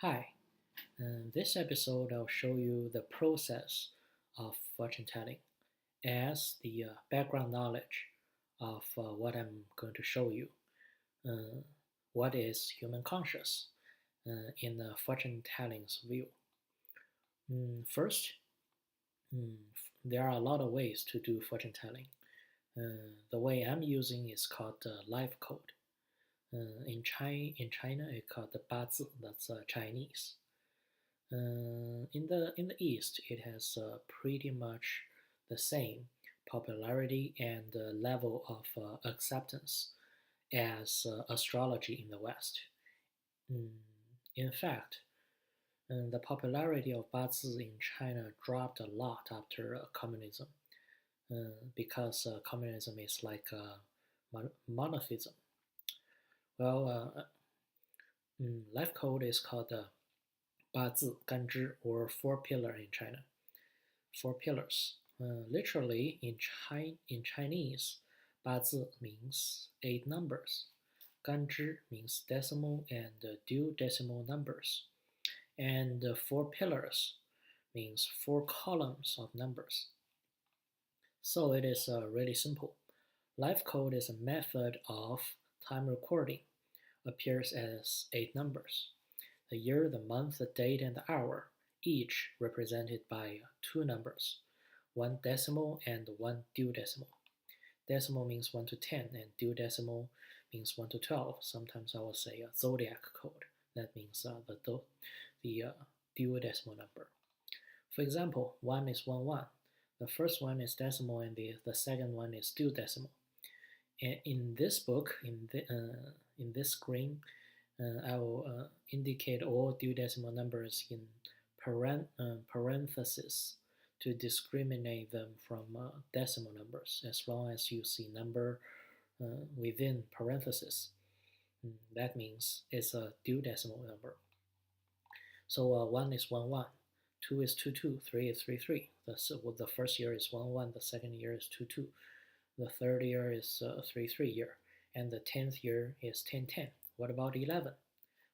Hi, in this episode I'll show you the process of fortune telling as the background knowledge of what I'm going to show you. Uh, what is human conscious in the fortune telling's view? First, there are a lot of ways to do fortune telling. The way I'm using is called life code. In China, it's called the 八字. That's Chinese. In the East, it has pretty much the same popularity and level of acceptance as astrology in the West. Mm, In fact, the popularity of Bazi in China dropped a lot after communism because communism is like monotheism. Well, life code is called 八字 ganzhi or four pillar in China. Four pillars. Literally in Chinese, 八字 means eight numbers. 干支 means decimal and duodecimal numbers. And four pillars means four columns of numbers. So it is really simple. Life code is a method of time recording. Appears as eight numbers. The year, the month, the date, and the hour, each represented by two numbers, one decimal and one duodecimal. Decimal means 1 to 10, and duodecimal means 1 to 12. Sometimes I will say a zodiac code. That means the duodecimal number. For example, 1 is 1 1. The first one is decimal, and the second one is duodecimal. And in this book, in this screen, I will indicate all duodecimal numbers in parentheses to discriminate them from decimal numbers as long as you see number within parentheses. That means it's a duodecimal number. So 1 is 1 1, 2 is 2 2, 3 is 3 3. The first year is 1 1, the second year is 2 2, the third year is 3 3 year, and the 10th year is 10 10. What about 11?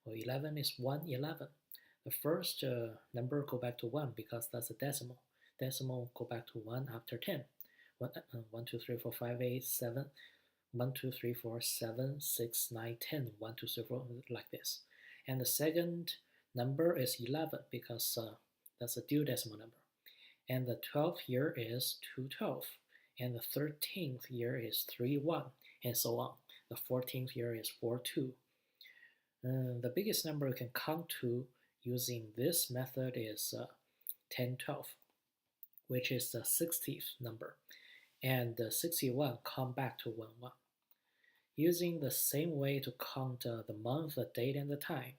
Well, 11 is 1 11. The first number go back to 1 because that's a decimal. Decimal go back to 1 after 10. 1, 2, 3, 4, 5, 8, 7. 1, 2, 3, 4, 7, 6, 9, 10. 1, 2, 3, 4, like this. And the second number is 11 because that's a duodecimal number. And the 12th year is 212. And the 13th year is 3 1, and so on. The 14th year is 4 2. The biggest number you can count to using this method is 1012, which is the 60th number, and 61 come back to 1 1. Using the same way to count the month, the date, and the time,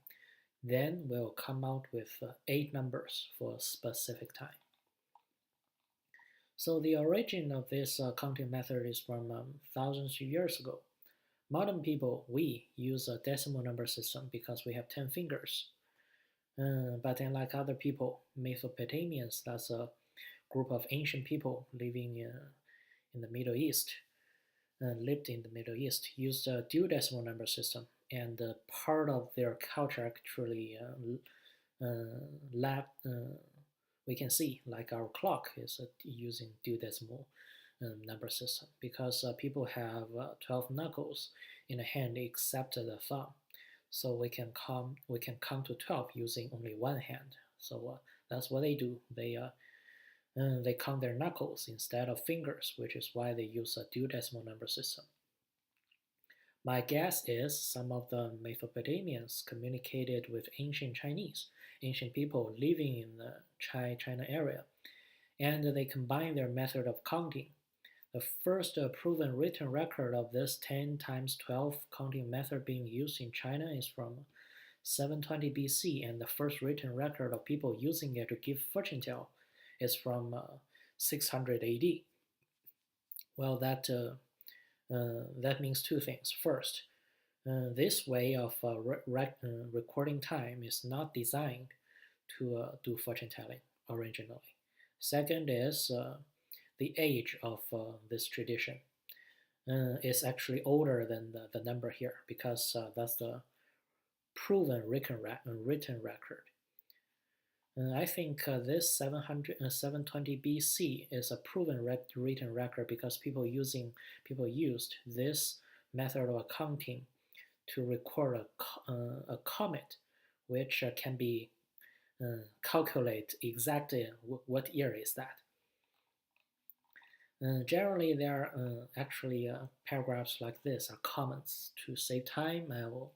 then we'll come out with 8 numbers for a specific time. So the origin of this counting method is from thousands of years ago. Modern people, we use a decimal number system because we have 10 fingers. But unlike other people, Mesopotamians, that's a group of ancient people living in the Middle East, lived in the Middle East, used a duodecimal number system. And part of their culture actually we can see, like our clock is using duodecimal number system because people have 12 knuckles in a hand except the thumb. So we can count to 12 using only one hand. So that's what they do. They count their knuckles instead of fingers, which is why they use a duodecimal number system. My guess is some of the Mesopotamians communicated with ancient Chinese, ancient people living in the China area, and they combined their method of counting. The first proven written record of this 10 times 12 counting method being used in China is from 720 BC, and the first written record of people using it to give fortune tell is from 600 AD. Well, that means two things. First, this way of recording time is not designed to do fortune telling originally. Second is the age of this tradition is actually older than the number here because that's the proven written record. I think this 720 BC is a proven written record because people used this method of accounting to record a comet, which can be calculate exactly what year is that. Generally, there are actually paragraphs like this are comments. To save time, I will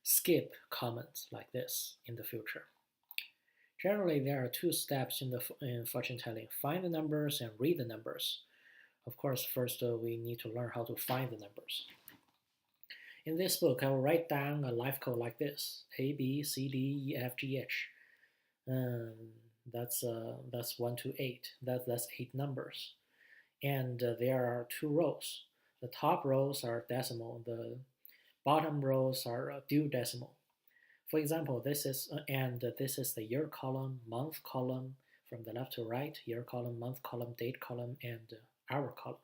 skip comments like this in the future. Generally, there are two steps in fortune telling: find the numbers and read the numbers. Of course, first we need to learn how to find the numbers. In this book, I will write down a life code like this: A, B, C, D, E, F, G, H. That's 1 to 8. That's 8 numbers. And there are 2 rows. The top rows are decimal. The bottom rows are duodecimal. For example, this is the year column, month column, from the left to right, year column, month column, date column, and hour column.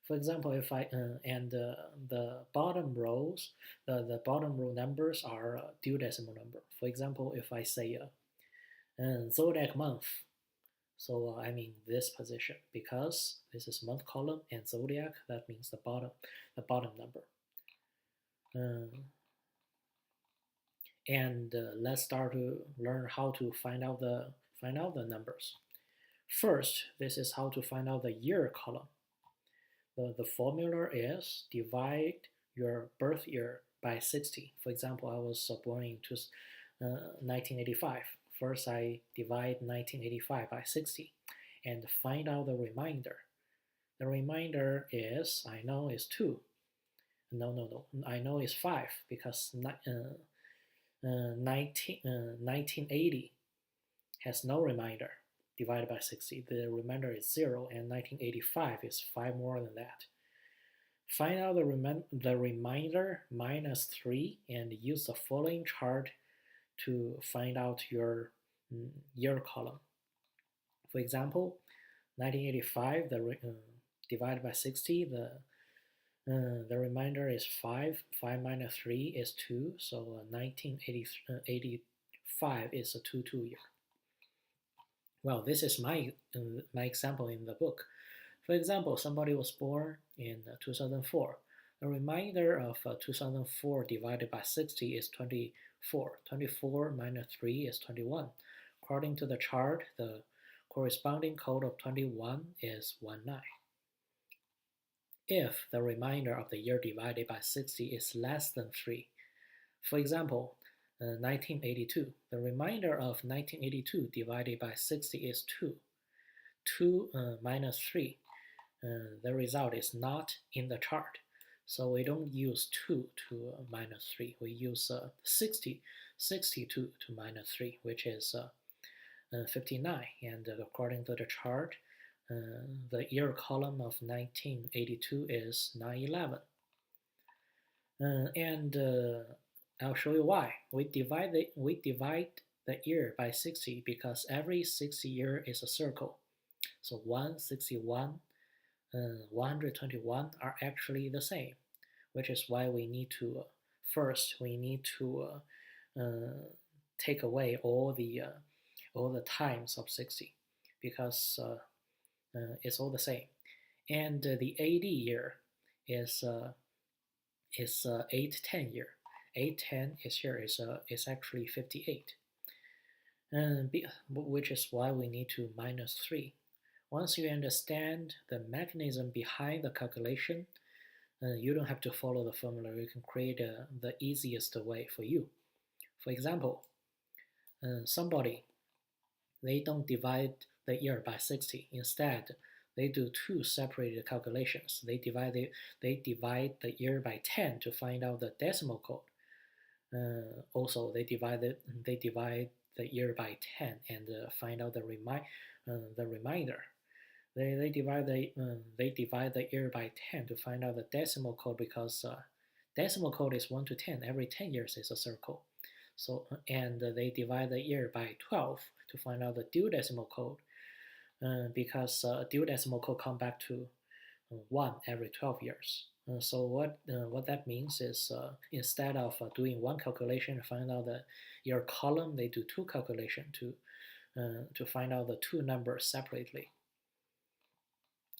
For example, if I the bottom rows, the bottom row numbers are duodecimal number. For example, if I say zodiac month, so I mean this position because this is month column and zodiac. That means the bottom number. Let's start to learn how to find out the numbers. First, this is how to find out the year column. The formula is divide your birth year by 60. For example, I was born in 1985. First, I divide 1985 by 60 and find out the remainder. The remainder is, I know, is 2. No. I know it's 5 because 1980 has no remainder divided by 60. The remainder is 0, and 1985 is 5 more than that. Find out the remainder minus 3 and use the following chart to find out your year column. For example, 1985 divided by 60, the remainder is 5. 5 minus 3 is 2, so 1985 is a 2-2 year. Well, this is my example in the book. For example, somebody was born in 2004. The remainder of 2004 divided by 60 is 24. 24 minus 3 is 21. According to the chart, the corresponding code of 21 is 19. If the remainder of the year divided by 60 is less than 3, for example, 1982, the remainder of 1982 divided by 60 is 2. 2 minus 3, the result is not in the chart. So we don't use 2 to minus 3. We use 62 to minus 3, which is 59. And according to the chart, the year column of 1982 is 911. I'll show you why. We divide the year by 60 because every 60 year is a circle. So 161, 121 are actually the same, which is why we need to first take away all the times of 60 because it's all the same. And the AD year is 810 year. 810 is actually 58, which is why we need to minus 3. Once you understand the mechanism behind the calculation, you don't have to follow the formula. You can create the easiest way for you. For example, somebody, they don't divide the year by 60. Instead, they do 2 separated calculations. They divide the year by 10 to find out the decimal code. Also, they divide the year by 10 and find out the remainder. They divide the year by 10 to find out the decimal code because decimal code is 1 to 10. Every 10 years is a circle. So and they divide the year by 12 to find out the duodecimal code because duodecimal code come back to 1 every 12 years. So what that means is instead of doing one calculation to find out the year column, they do two calculations to find out the two numbers separately.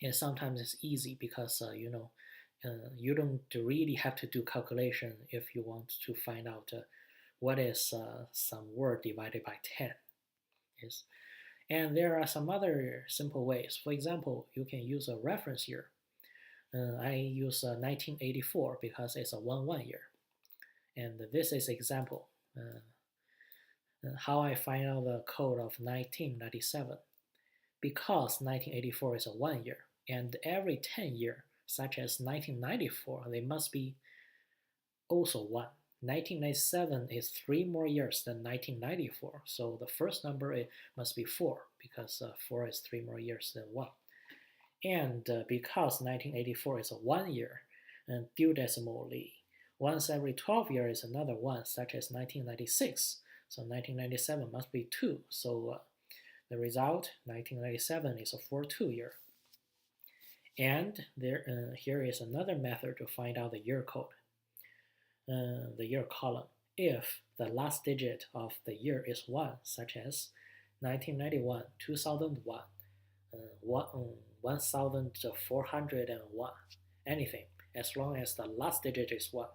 And sometimes it's easy because you don't really have to do calculation if you want to find out what is some word divided by 10 is. And there are some other simple ways. For example, you can use a reference year. I use 1984 because it's a 1 year. And this is example. How I find out the code of 1997. Because 1984 is a 1 year, and every 10 year, such as 1994, they must be also 1. 1997 is 3 more years than 1994, so the first number it must be 4, because 4 is 3 more years than 1. And because 1984 is a 1 year, and duodecimally, once every 12 years is another 1, such as 1996, so 1997 must be 2, so the result, 1997, is a 4-2 year. And here is another method to find out the year code, the year column. If the last digit of the year is 1, such as 1991, 2001, 1401, anything, as long as the last digit is 1,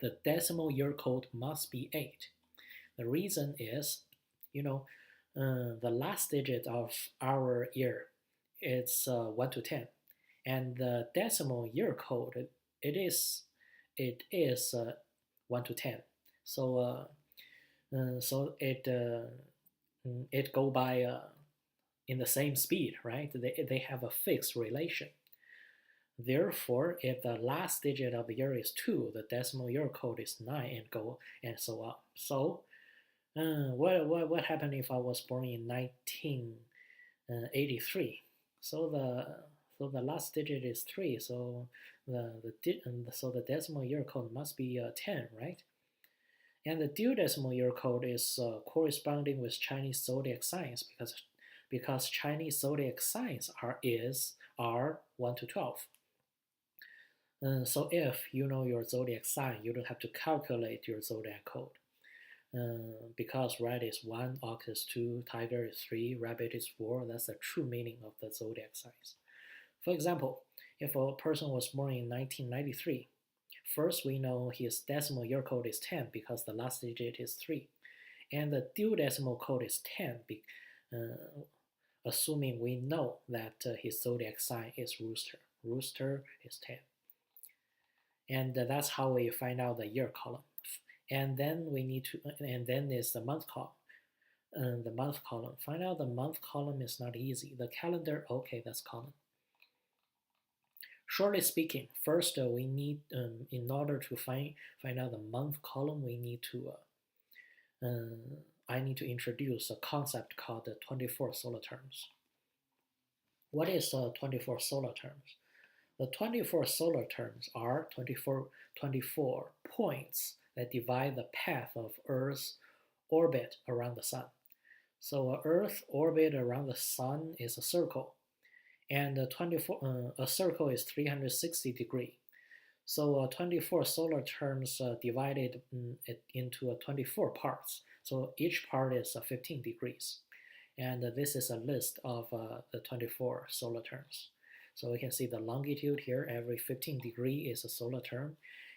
the decimal year code must be 8. The reason is, the last digit of our year is 1 to 10, and the decimal year code it is 1 to 10. So it go by in the same speed, right? They have a fixed relation. Therefore, if the last digit of the year is 2, the decimal year code is 9, and so on. So what happened if I was born in 1983? So the last digit is 3. So the decimal year code must be 10, right? And the duodecimal year code is corresponding with Chinese zodiac signs because Chinese zodiac signs are 1 to 12. So if you know your zodiac sign, you don't have to calculate your zodiac code. Because rat is 1, ox is 2, tiger is 3, rabbit is 4. That's the true meaning of the zodiac signs. For example, if a person was born in 1993, first we know his decimal year code is 10 because the last digit is 3. And the duodecimal code is 10, assuming we know that his zodiac sign is rooster. Rooster is 10. And that's how we find out the year column. And then is the month column. The month column. Find out the month column is not easy. The calendar, okay, that's common. Shortly speaking, first we need, in order to find out the month column, we need to, I need to introduce a concept called the 24 solar terms. What is 24 solar terms? The 24 solar terms are 24 points that divide the path of Earth's orbit around the sun. So Earth orbit around the sun is a circle, and a circle is 360 degrees. So 24 solar terms divided into 24 parts. So each part is 15 degrees. And this is a list of the 24 solar terms. So we can see the longitude here, every 15 degrees is a solar term.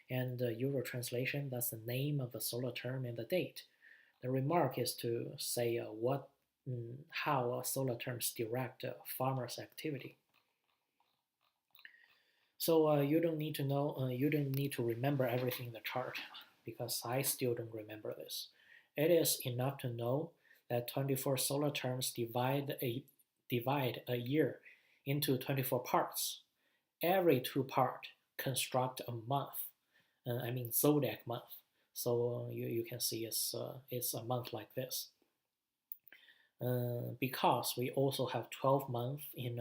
And Euro translation, that's the name of the solar term and the date. The remark is to say how solar terms direct farmers' activity. So you don't need to know, you don't need to remember everything in the chart because I still don't remember this. It is enough to know that 24 solar terms divide a year into 24 parts. Every 2 parts construct a month. Zodiac month. So you can see it's a month like this. Because we also have 12 months in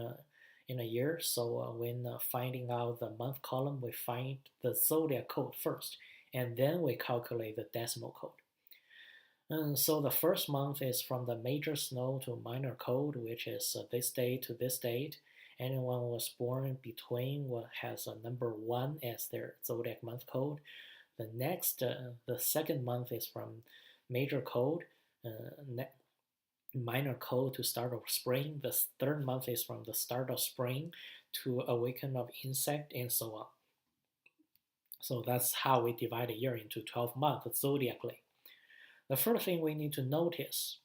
a year, so when finding out the month column, we find the zodiac code first, and then we calculate the decimal code. So the first month is from the major snow to minor cold, which is this date to this date, Anyone who was born between what has a number 1 as their zodiac month code. The second month is from major code, minor code to start of spring. The third month is from the start of spring to awaken of insect, and so on. So that's how we divide a year into 12 months zodiacally. The first thing we need to notice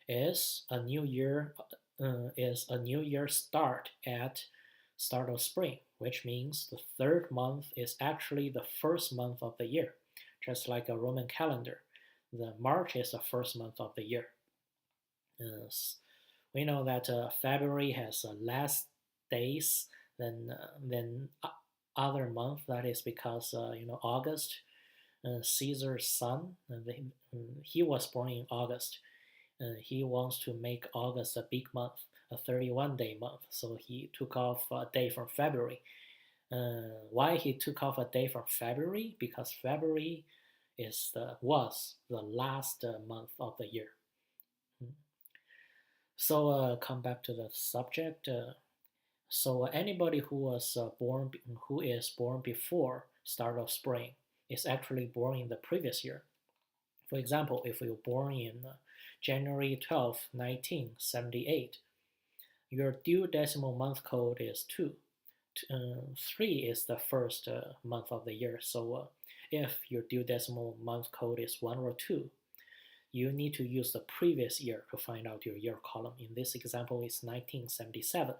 is a new year start at start of spring, which means the third month is actually the first month of the year, just like a Roman calendar. The March is the first month of the year. We know that February has less days than other month. That is because August, Caesar's son, he was born in August. He wants to make August a big month, a 31-day month. So he took off a day from February. Why he took off a day from February? Because February was the last month of the year. So come back to the subject. So anybody who is born before start of spring is actually born in the previous year. For example, if you're born in January 12, 1978, your due decimal month code is 2. 3 is the first month of the year. So if your due decimal month code is 1 or 2, you need to use the previous year to find out your year column. In this example, it's 1977.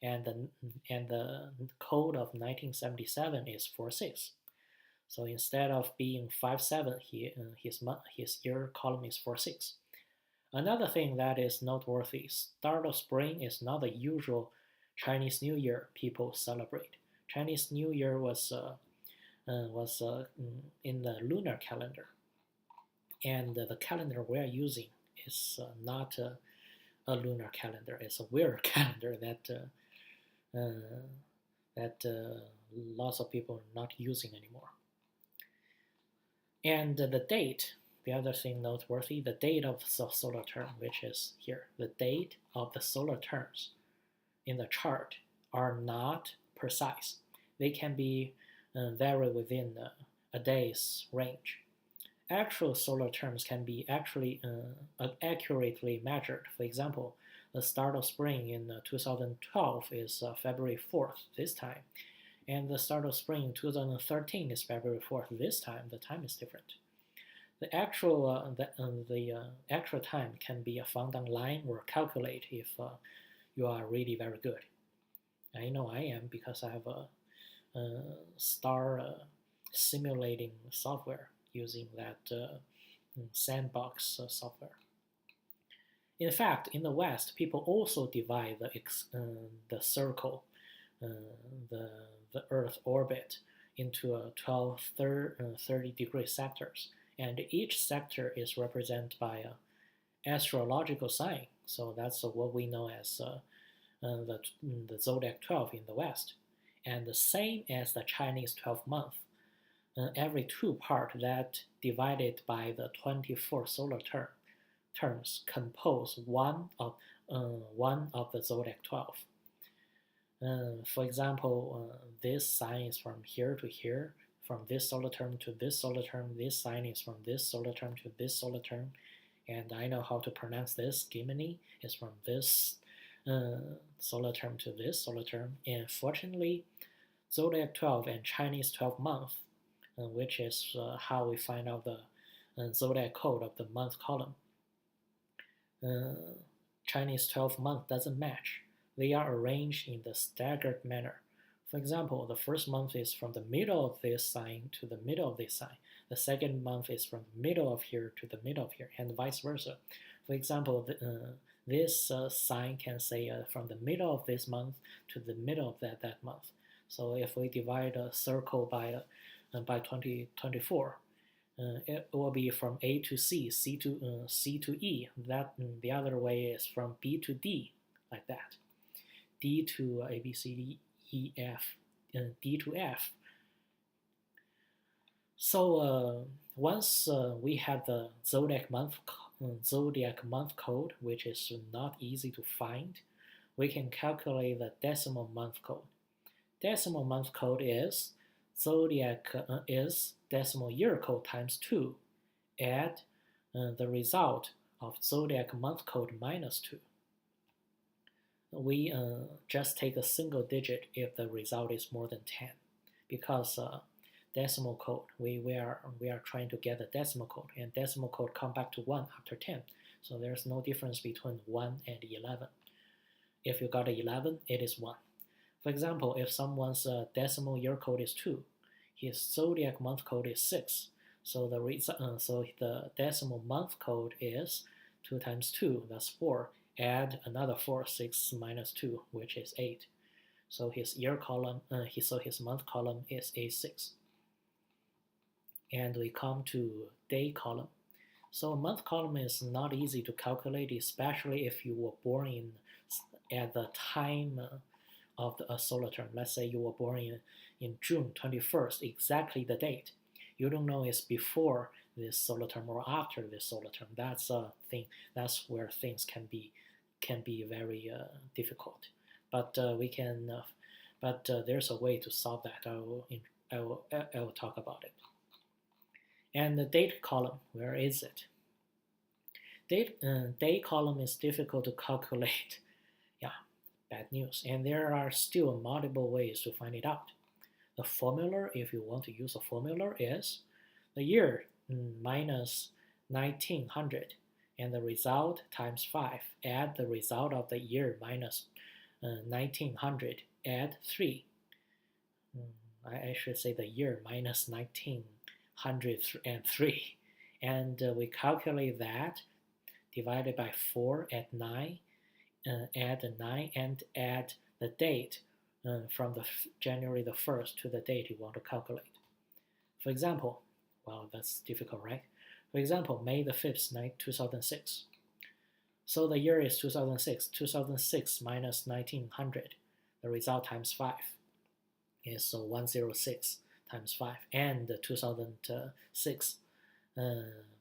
And the code of 1977 is 46. So instead of being 57, his year column is 46. Another thing that is noteworthy, start of spring is not the usual Chinese New Year people celebrate. Chinese New Year was in the lunar calendar, and the calendar we're using is not a lunar calendar. It's a weird calendar that lots of people are not using anymore. And the date, the other thing noteworthy, the date of the solar term, which is here. The date of the solar terms in the chart are not precise. They can be vary within a day's range. Actual solar terms can be actually accurately measured. For example, the start of spring in 2012 is February 4th this time, and the start of spring in 2013 is February 4th this time. The time is different. The actual actual time can be found online or calculate if you are really very good. I know I am because I have a star simulating software using that sandbox software. In fact, in the West, people also divide the circle, the Earth orbit, into 12 30-degree sectors, and each sector is represented by an astrological sign. So that's what we know as the zodiac 12 in the West, and the same as the Chinese 12 month. Every 2 parts that divided by the 24 solar terms compose one of the zodiac 12. For example, this sign is from here to here, from this solar term to this solar term. This sign is from this solar term to this solar term, and I know how to pronounce this. Gemini is from this solar term to this solar term. And fortunately, zodiac 12 and Chinese 12 month, which is how we find out the zodiac code of the month column. Chinese 12 month doesn't match. They are arranged in the staggered manner. For example, the first month is from the middle of this sign to the middle of this sign. The second month is from the middle of here to the middle of here, and vice versa. For example, this sign can say from the middle of this month to the middle of that month. So if we divide a circle by 2024, it will be from A to C, C to E. That the other way is from B to D, like that. D to A, B, C, D, E, F, D to F. So once we have the zodiac month code, which is not easy to find, we can calculate the decimal month code. Decimal month code is zodiac is decimal year code times 2. Add the result of zodiac month code minus 2. We just take a single digit if the result is more than 10, because decimal code, we are trying to get the decimal code, and decimal code come back to 1 after 10. So there's no difference between 1 and 11. If you got 11, it is 1. For example, if someone's decimal year code is 2, his zodiac month code is 6. So the decimal month code is 2 times 2, that's 4. Add another 4, 6 minus 2, which is 8. So his year column, his month column is A6. And we come to day column. So month column is not easy to calculate, especially if you were born at the time of a solar term. Let's say you were born in June 21st, exactly the date. You don't know it's before this solar term or after this solar term. That's a thing. That's where things can be very difficult. But there's a way to solve that. I will talk about it. And the date column, where is it? Day column is difficult to calculate. Yeah, bad news. And there are still multiple ways to find it out. The formula, if you want to use a formula, is the year minus 1900 and the result times 5. Add the result of the year minus 1900, add 3. I should say the year minus 1903. And we calculate that divided by 4 at 9, add the 9 and add the date from the January the 1st to the date you want to calculate. For example, well, that's difficult, right? For example, May the 5th, 2006. So the year is 2006. 2006 minus 1900. The result times 5 is 106 times 5. And 2006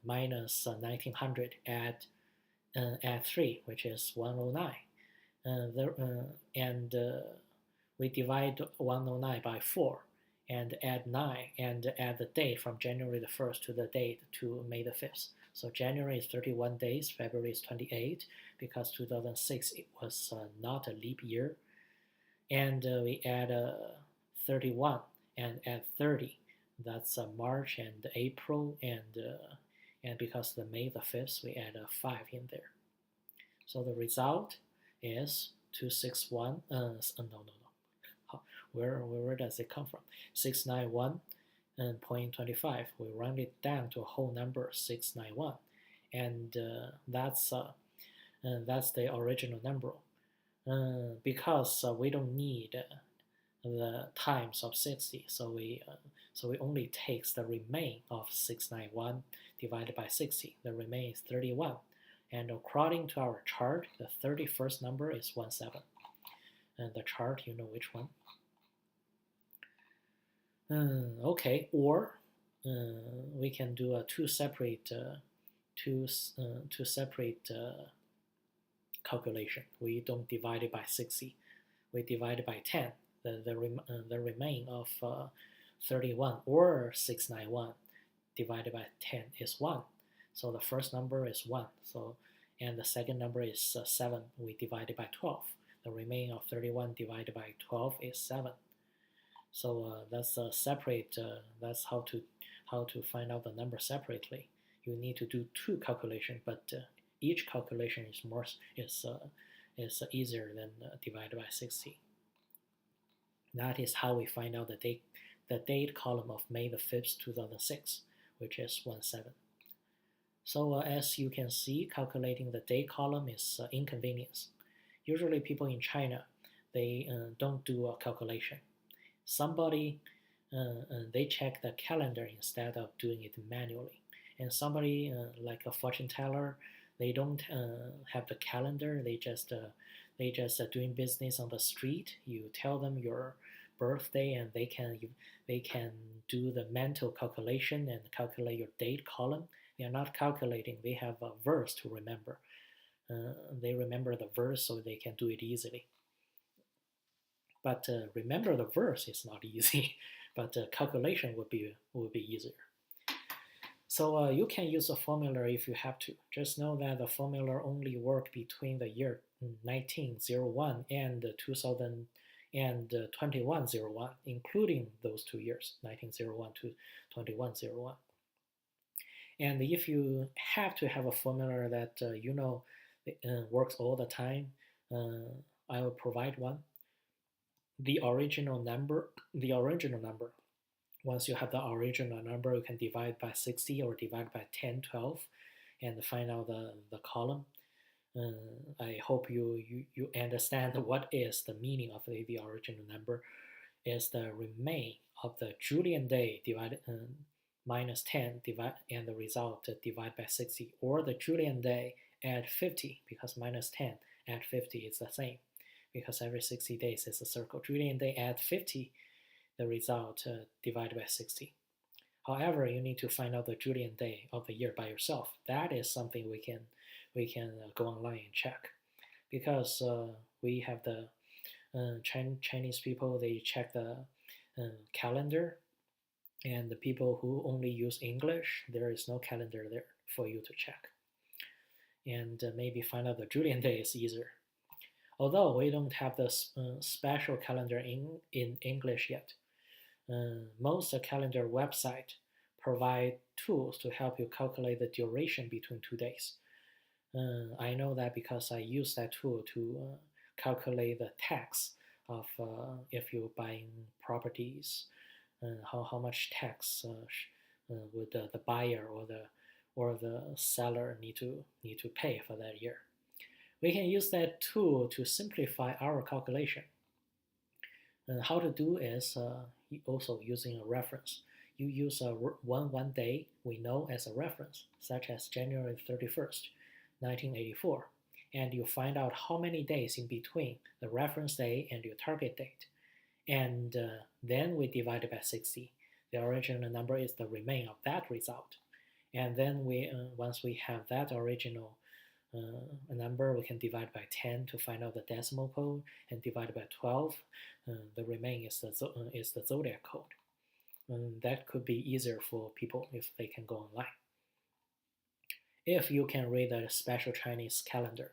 minus 1900 add 3, which is 109. We divide 109 by 4 and add 9 and add the date from January the 1st to the date to May the 5th. So January is 31 days, February is 28, because 2006 it was not a leap year. And we add 31 and add 30. That's March and April, and because the May the 5th, we add a 5 in there. So the result is 261, no. Where does it come from? 691.25. We round it down to a whole number, 691. And that's the original number. Because we don't need the times of 60, so we only takes the remain of 691 divided by 60. The remain is 31. And according to our chart, the 31st number is 17. And the chart, you know which one. Okay, or we can do a two separate calculation. We don't divide it by 60. We divide it by 10. The remain of 31 or 691 divided by 10 is 1. So the first number is 1. So and the second number is 7. We divide it by 12. The remain of 31 divided by 12 is 7. So that's separate. That's how to find out the number separately. You need to do two calculations, but each calculation is easier than divided by 60. That is how we find out the date column of May the 5th, 2006, which is 17. So as you can see, calculating the date column is inconvenience. Usually people in China, they don't do a calculation. Somebody, they check the calendar instead of doing it manually. And somebody, like a fortune teller, they don't have the calendar. They just doing business on the street. You tell them your birthday, and they can do the mental calculation and calculate your date column. They are not calculating. They have a verse to remember. they remember the verse so they can do it easily. But remember the verse is not easy, but calculation would be easier. So you can use a formula if you have to. Just know that the formula only work between the year 1901 and 2000 and 2101, including those 2 years, 1901 to 2101. And if you have to have a formula that works all the time, I will provide one. The original number. Once you have the original number, you can divide by 60 or divide by 10, 12, and find out the column. I hope you understand what is the meaning of the original number. Is the remain of the Julian day divided minus 10 divide and the result divide by 60, or the Julian day add 50 because minus 10 add 50 is the same because every 60 days is a circle. Julian day add 50, the result divided by 60. However, you need to find out the Julian day of the year by yourself. That is something we can go online and check, because we have the Chinese people, they check the calendar, and the people who only use English, there is no calendar there for you to check. And maybe find out the Julian day is easier. Although we don't have the special calendar in English yet, most calendar websites provide tools to help you calculate the duration between 2 days. I know that because I use that tool to calculate the tax of if you're buying properties, how much tax would the buyer or the seller need to pay for that year. We can use that tool to simplify our calculation. And how to do is also using a reference. You use one day we know as a reference, such as January 31st, 1984, and you find out how many days in between the reference day and your target date. And then we divide it by 60. The original number is the remain of that result. And then once we have that original number, we can divide by 10 to find out the decimal code, and divide by 12. The remain is the zodiac code. That could be easier for people if they can go online. If you can read a special Chinese calendar,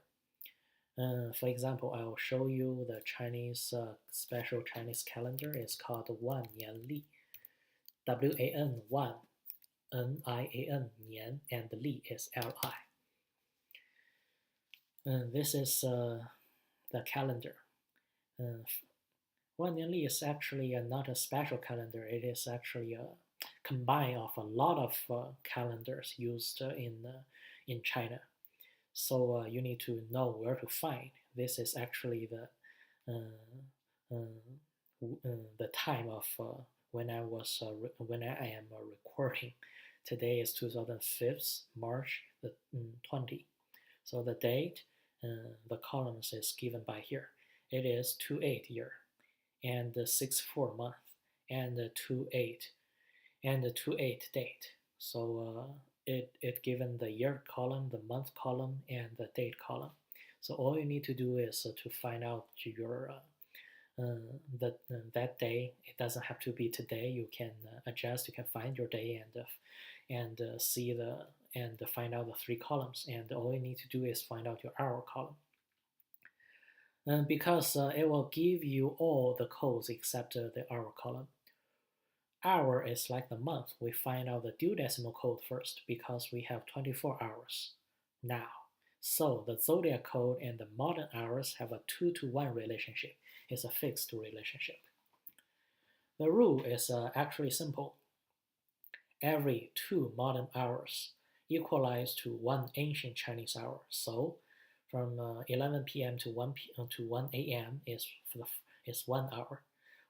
for example, I will show you the Chinese special Chinese calendar. It's called Wan Nian Li, WAN 1, NIAN Nian, and Li is LI. This is the calendar. Wan Nian Li is actually not a special calendar. It is actually a combine of a lot of calendars used in China. So you need to know where to find. This is actually the time of when I am recording. Today is 2005 March the 20. So the date, the columns is given by here. It is 28 year, and the 64 month, and the 28, and the 28 date. So it given the year column, the month column, and the date column. So all you need to do is to find out your that day. It doesn't have to be today. You can adjust. You can find your day and see and find out the 3 columns. And all you need to do is find out your hour column. Because it will give you all the codes except the hour column. Hour is like the month. We find out the duodecimal code first because we have 24 hours now. So the zodiac code and the modern hours have a 2-to-1 relationship. It's a fixed relationship. The rule is actually simple. Every 2 modern hours equalize to 1 ancient Chinese hour. So from 11 p.m. to 1 a.m. is 1 hour.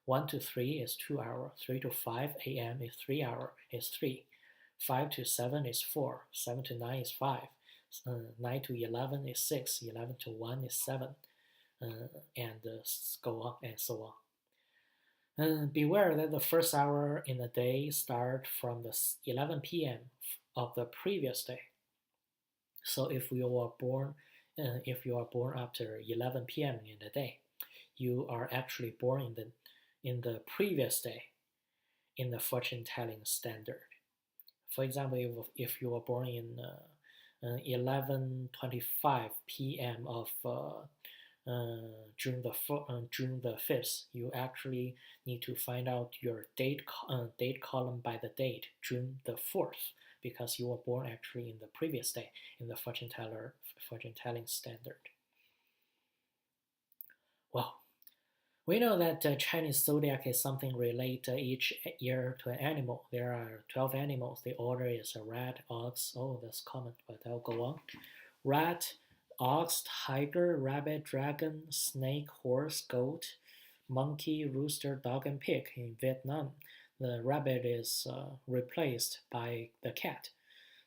1 to 3 is 2 hours. 3 to 5 a.m. is 3 hours. Is 3. 5 to 7 is 4. 7 to 9 is 5. 9 to 11 is 6. 11 to 1 is 7. And go on and so on. Beware that the first hour in the day start from the 11 p.m. of the previous day. So if you were born if you are born after 11 p.m. in the day, you are actually born in the previous day in the fortune telling standard. For example, if you were born in 11:25 p.m. of June the 5th, you actually need to find out your date column by the date June the 4th, because you were born actually in the previous day in the fortune telling standard. Well, we know that the Chinese zodiac is something related each year to an animal. There are 12 animals. The order is a rat, ox. Oh, that's common, but I'll go on. Rat, ox, tiger, rabbit, dragon, snake, horse, goat, monkey, rooster, dog, and pig. In Vietnam, the rabbit is replaced by the cat.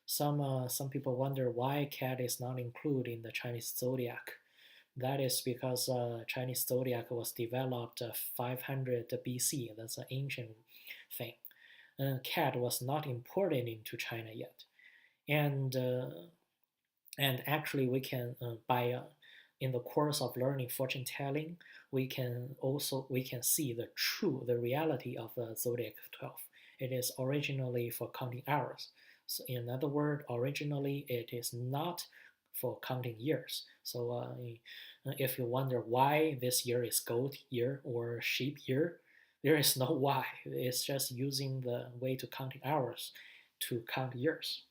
Some people wonder why cat is not included in the Chinese zodiac. That is because Chinese zodiac was developed 500 BC. That's an ancient thing. Cat was not imported into China yet, and actually we can in the course of learning fortune telling, we can see the reality of the zodiac 12. It is originally for counting hours. So in other words, originally it is not for counting years. So if you wonder why this year is goat year or sheep year, there is no why. It's just using the way to counting hours to count years.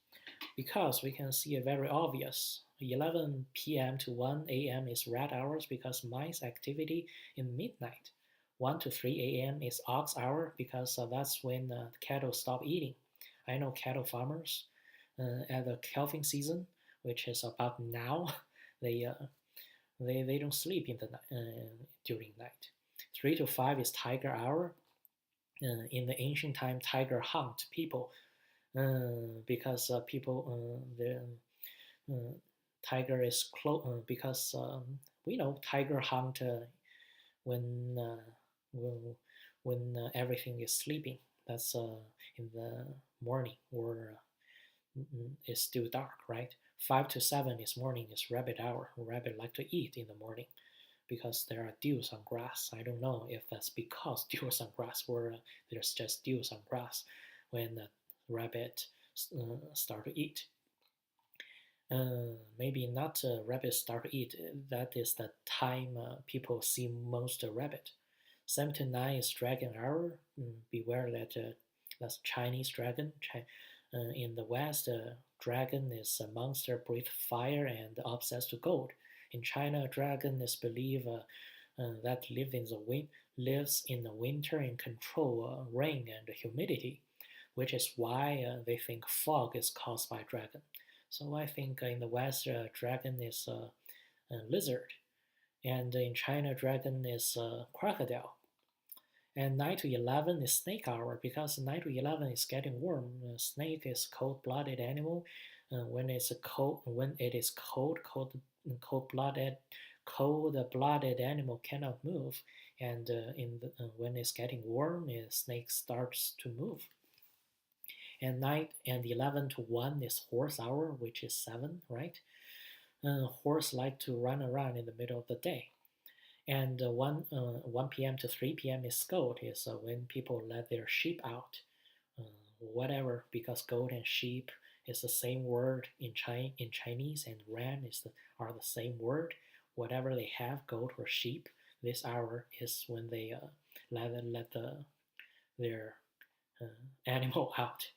Because we can see a very obvious 11 p.m. to 1 a.m. is rat hours because mice activity in midnight. 1 to 3 a.m. is ox hour because that's when cattle stop eating. I know cattle farmers at the calving season, which is about now, they don't sleep in the during night. 3 to 5 is tiger hour. In the ancient time, tiger hunt people because people the tiger is close because we know tiger hunt when everything is sleeping. That's in the morning or it's still dark, right? 5 to 7 is morning is rabbit hour. Rabbit like to eat in the morning because there are dews on grass. I don't know if that's because dews on grass or there's just dews on grass when the rabbit start to eat. Maybe not rabbits start to eat. That is the time people see most rabbit. 7 to 9 is dragon hour. Beware that that's Chinese dragon. In the West, dragon is a monster breathe fire and obsessed to gold. In China, dragon is believed that lives in the winter and control rain and humidity, which is why they think fog is caused by dragon. So I think in the West, dragon is a lizard, and in China, dragon is a crocodile. And 9 to 11 is snake hour because 9 to 11 is getting warm. Snake is cold-blooded animal. When it is cold-blooded animal cannot move, and when it's getting warm, snake starts to move. And 9 and 11 to 1 is horse hour, which is 7, right? Horse like to run around in the middle of the day. And 1 p.m. to 3 p.m. is goat, is when people let their sheep out. Whatever, because goat and sheep is the same word in Chinese, and ram are the same word. Whatever they have, goat or sheep, this hour is when they let their animal out.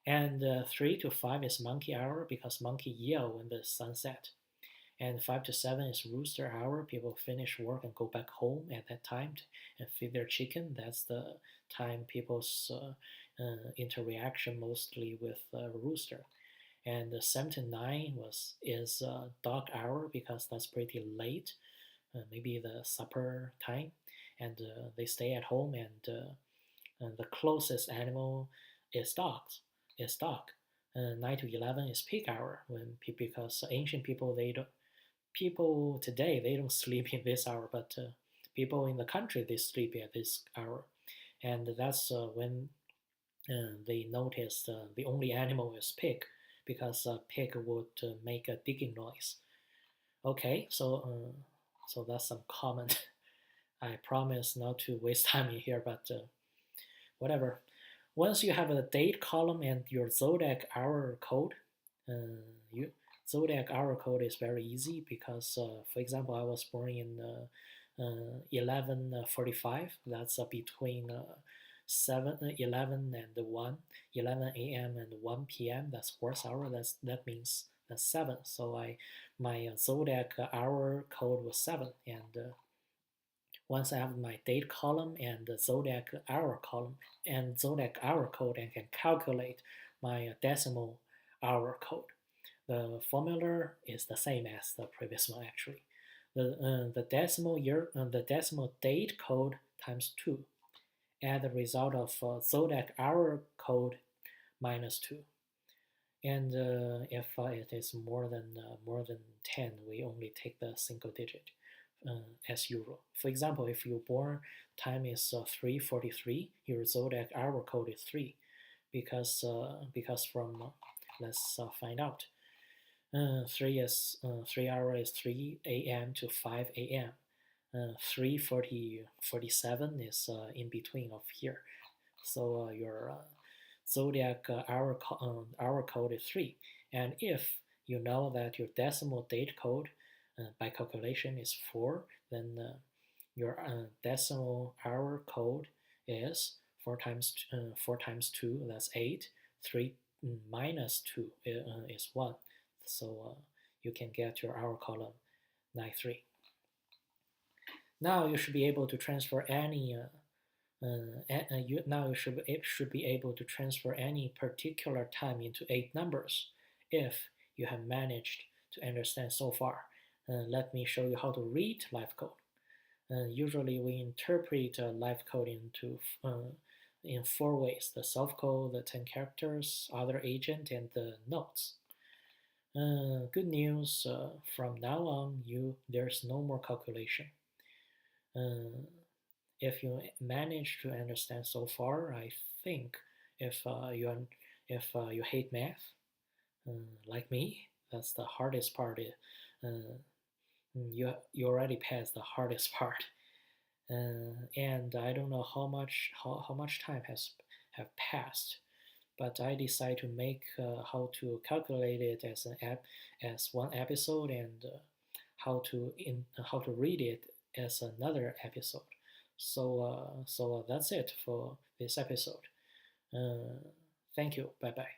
And 3 to 5 is monkey hour because monkey yell when the sun set. And 5 to 7 is rooster hour. People finish work and go back home at that time and feed their chicken. That's the time people's interaction mostly with rooster. And 7 to 9 is dog hour because that's pretty late, maybe the supper time, and they stay at home. And the closest animal is dogs. Is dog. 9 to 11 is pig hour because ancient people people today they don't sleep in this hour, but people in the country they sleep at this hour, and that's when they noticed the only animal is pig because pig would make a digging noise. Okay, so that's some comment. I promise not to waste time in here, but whatever. Once you have a date column and your zodiac hour code, you zodiac hour code is very easy because, for example, I was born in 11:45. That's between 11 and 1, 11 a.m. and 1 p.m. That's worst hour. That means that's 7. So my zodiac hour code was 7, and once I have my date column and the zodiac hour column and zodiac hour code, I can calculate my decimal hour code. The formula is the same as the previous one actually. The decimal date code times 2, and the result of zodiac hour code minus 2. And if it is more than 10, we only take the single digit as usual. For example, if your born time is 3:43, your zodiac hour code is 3, because from let's find out. 3 hour is 3 a.m. to 5 a.m. 3:47 is in between of here. So your zodiac hour code is 3. And if you know that your decimal date code by calculation is 4, then your decimal hour code is 4 times 2, that's 8. 3 minus 2 is 1. So you can get your hour column 93. Now you should be able to transfer any now you should be able to transfer any particular time into 8 numbers if you have managed to understand so far. Let me show you how to read life code. Usually we interpret life code in 4 ways: the soft code, the 10 characters, other agent, and the notes. Good news, from now on there's no more calculation. If you manage to understand so far, I think if you hate math, like me, that's the hardest part. You already passed the hardest part, and I don't know how much time have passed, but I decided to make how to calculate it as one episode, and how to read it as another episode. So that's it for this episode. Uh, Thank you. Bye bye.